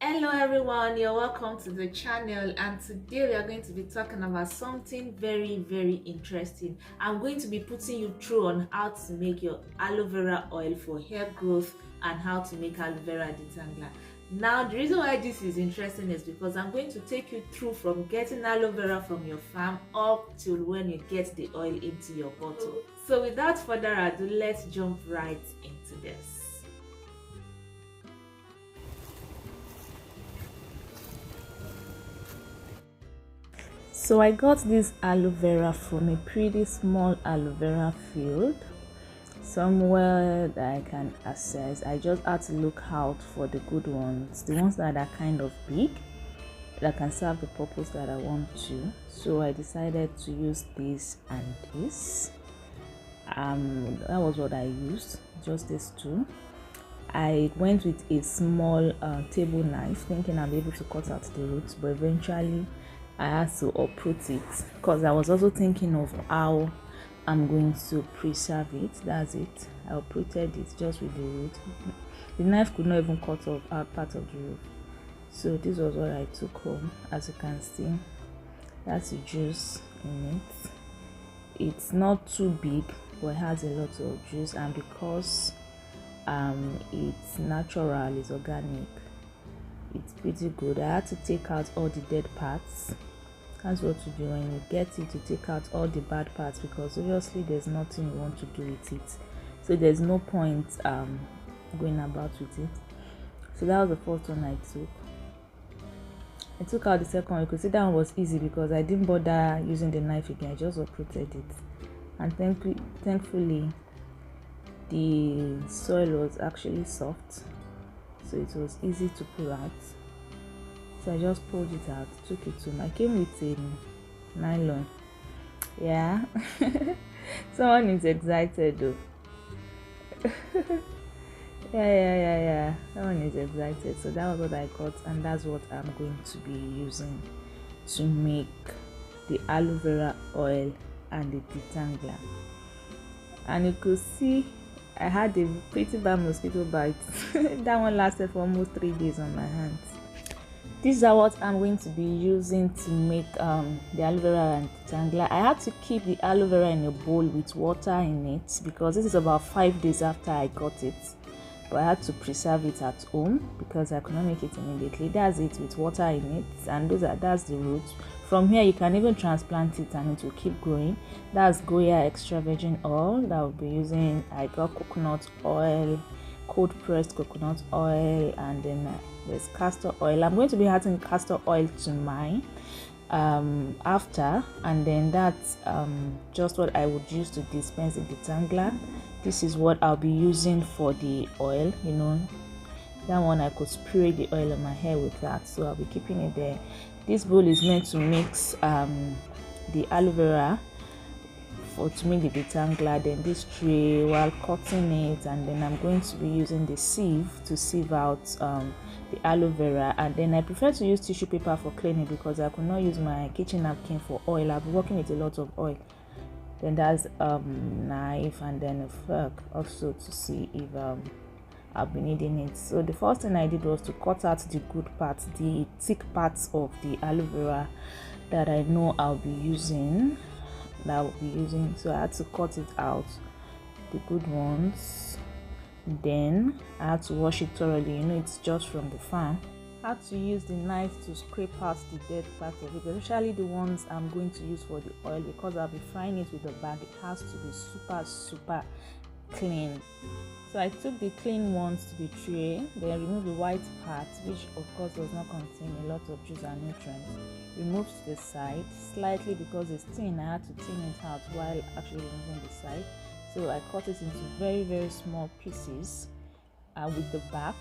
Hello everyone, you're welcome to the channel, and today we are going to be talking about something very interesting. I'm going to be putting you through on how to make your aloe vera oil for hair growth and how to make aloe vera detangler. Now the reason why this is interesting is because I'm going to take you through from getting aloe vera from your farm up till when you get the oil into your bottle. So without further ado, let's jump right into this. So I got this aloe vera from a pretty small aloe vera field, somewhere that I can access. I just had to look out for the good ones, the ones that are kind of big, that can serve the purpose that I want to. So I decided to use this and this. That was what I used, just these two. I went with a small table knife, thinking I'll be able to cut out the roots, but eventually I had to uproot it because I was also thinking of how I'm going to preserve it. That's it. I uprooted it just with the root. The knife could not even cut off part of the root. So this was what I took home. As you can see, that's the juice in it. It's not too big, but it has a lot of juice, and because it's natural, it's organic, it's pretty good. I had to take out all the dead parts. That's what to do when you get it. You take out all the bad parts, because obviously there's nothing you want to do with it, so there's no point going about with it. So that was the first one I took out the second one. You could see that one was easy because I didn't bother using the knife again. I just uprooted it, and thankfully the soil was actually soft, so it was easy to pull out. So I just pulled it out, took it to I came with a nylon. Yeah. Someone is excited though. yeah. Someone is excited. So that was what I got, and that's what I'm going to be using to make the aloe vera oil and the detangler. And you could see I had a pretty bad mosquito bite. That one lasted for almost 3 days on my hands. These are what I'm going to be using to make the aloe vera and detangler. I had to keep the aloe vera in a bowl with water in it because this is about 5 days after I got it. But I had to preserve it at home because I could not make it immediately. That's it, with water in it, and that's the roots. From here you can even transplant it and it will keep growing. That's Goya extra virgin oil that I'll be using. I got coconut oil, cold pressed coconut oil, and then there's castor oil. I'm going to be adding castor oil to mine after, and then that's just what I would use to dispense the detangler. This is what I'll be using for the oil. That one I could spray the oil on my hair with that, so I'll be keeping it there. This bowl is meant to mix the aloe vera to make the detangler, then this tray while cutting it, and then I'm going to be using the sieve to sieve out the aloe vera. And then I prefer to use tissue paper for cleaning because I could not use my kitchen napkin for oil. I'll be working with a lot of oil. Then that's knife, and then a fork also to see if I'll be needing it. So the first thing I did was to cut out the good parts, the thick parts of the aloe vera that I know I'll be using. So I had to cut it out, the good ones. Then I had to wash it thoroughly. It's just from the farm. I had to use the knife to scrape out the dead part of it, especially the ones I'm going to use for the oil, because I'll be frying it with the bag. It has to be super clean. So I took the clean ones to the tray, then removed the white part, which of course does not contain a lot of juice and nutrients. Removed to the side slightly because it's thin. I had to thin it out while actually removing the side. So I cut it into very small pieces with the back.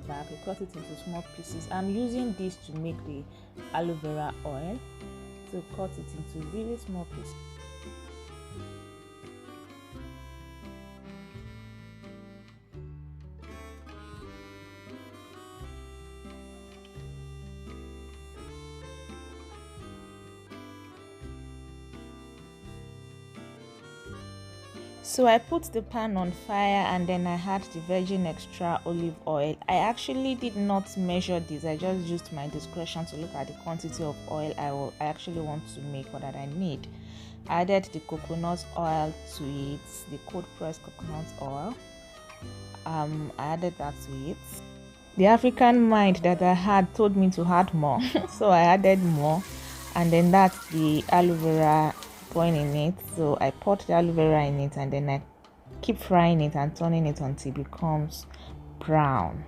I cut it into small pieces. I'm using this to make the aloe vera oil. So cut it into really small pieces. So I put the pan on fire and then I had the virgin extra olive oil. I actually did not measure this. I just used my discretion to look at the quantity of oil I actually want to make or that I need. I added the coconut oil to it, the cold pressed coconut oil. I added that to it. The African mind that I had told me to add more, so I added more. And then that's the aloe vera pouring in it. So I poured the aloe vera in it and then I keep frying it and turning it until it becomes brown.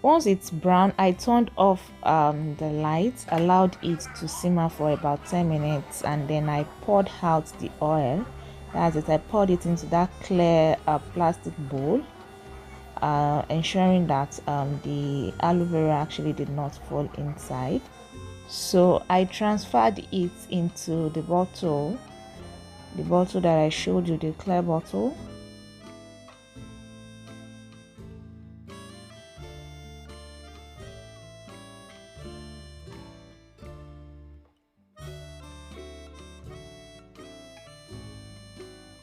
Once it's brown, I turned off the lights, allowed it to simmer for about 10 minutes, and then I poured out the oil. That's it. I poured it into that clear plastic bowl, ensuring that the aloe vera actually did not fall inside. So I transferred it into the bottle that I showed you, the clear bottle.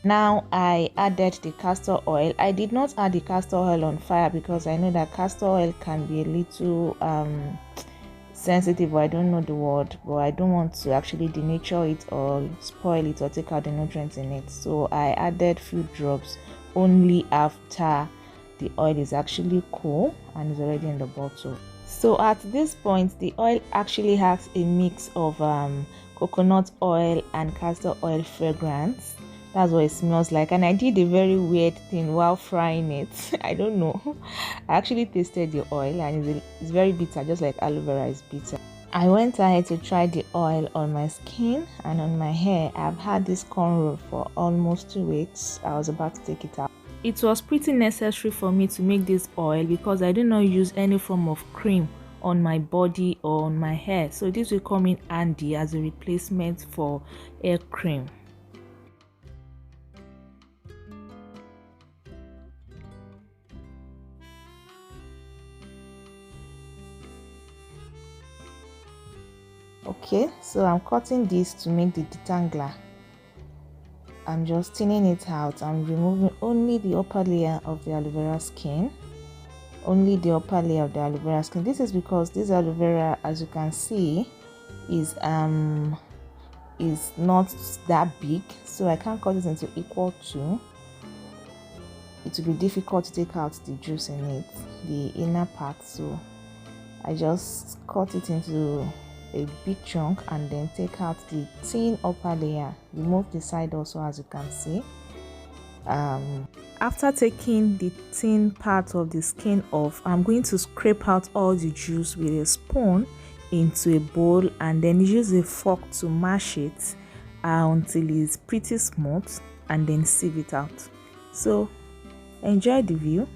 Now I added the castor oil. I did not add the castor oil on fire because I know that castor oil can be a little sensitive, or I don't know the word, but I don't want to actually denature it or spoil it or take out the nutrients in it. So I added few drops only after the oil is actually cool and is already in the bottle. So at this point, the oil actually has a mix of coconut oil and castor oil fragrance. That's what it smells like. And I did a very weird thing while frying it. I don't know. I actually tasted the oil and it's very bitter, just like aloe vera is bitter. I went ahead to try the oil on my skin and on my hair. I've had this cornrow for almost 2 weeks. I was about to take it out. It was pretty necessary for me to make this oil because I did not use any form of cream on my body or on my hair. So this will come in handy as a replacement for hair cream. Okay, so I'm cutting this to make the detangler. I'm just thinning it out. I'm removing only the upper layer of the aloe vera skin. Only the upper layer of the aloe vera skin. This is because this aloe vera, as you can see, is not that big, so I can't cut it into equal two. It will be difficult to take out the juice in it, the inner part. So I just cut it into a big chunk and then take out the thin upper layer. Remove the side also, as you can see. After taking the thin part of the skin off, I'm going to scrape out all the juice with a spoon into a bowl and then use a fork to mash it until it's pretty smooth and then sieve it out. So enjoy the view.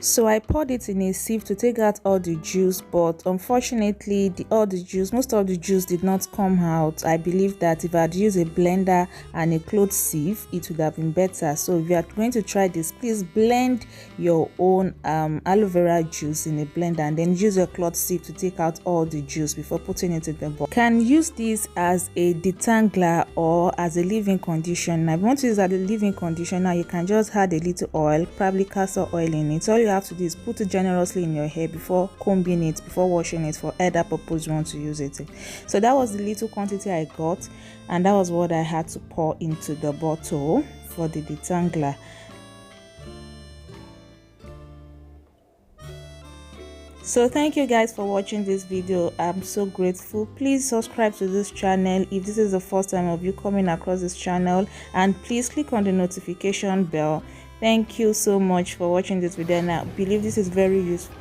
So I poured it in a sieve to take out all the juice, but unfortunately most of the juice did not come out. I believe that if I had used a blender and a cloth sieve, it would have been better. So if you are going to try this, please blend your own aloe vera juice in a blender and then use your cloth sieve to take out all the juice before putting it in the bowl. You can use this as a detangler or as a leave-in conditioner. If you want to use as a leave-in conditioner, you can just add a little oil, probably castor oil in it. All you have to do is put it generously in your hair before combing it, before washing it, for either purpose you want to use it in. So that was the little quantity I got, and that was what I had to pour into the bottle for the detangler. So thank you guys for watching this video. I'm so grateful. Please subscribe to this channel if this is the first time of you coming across this channel, and please click on the notification bell. Thank you so much for watching this video, and I believe this is very useful.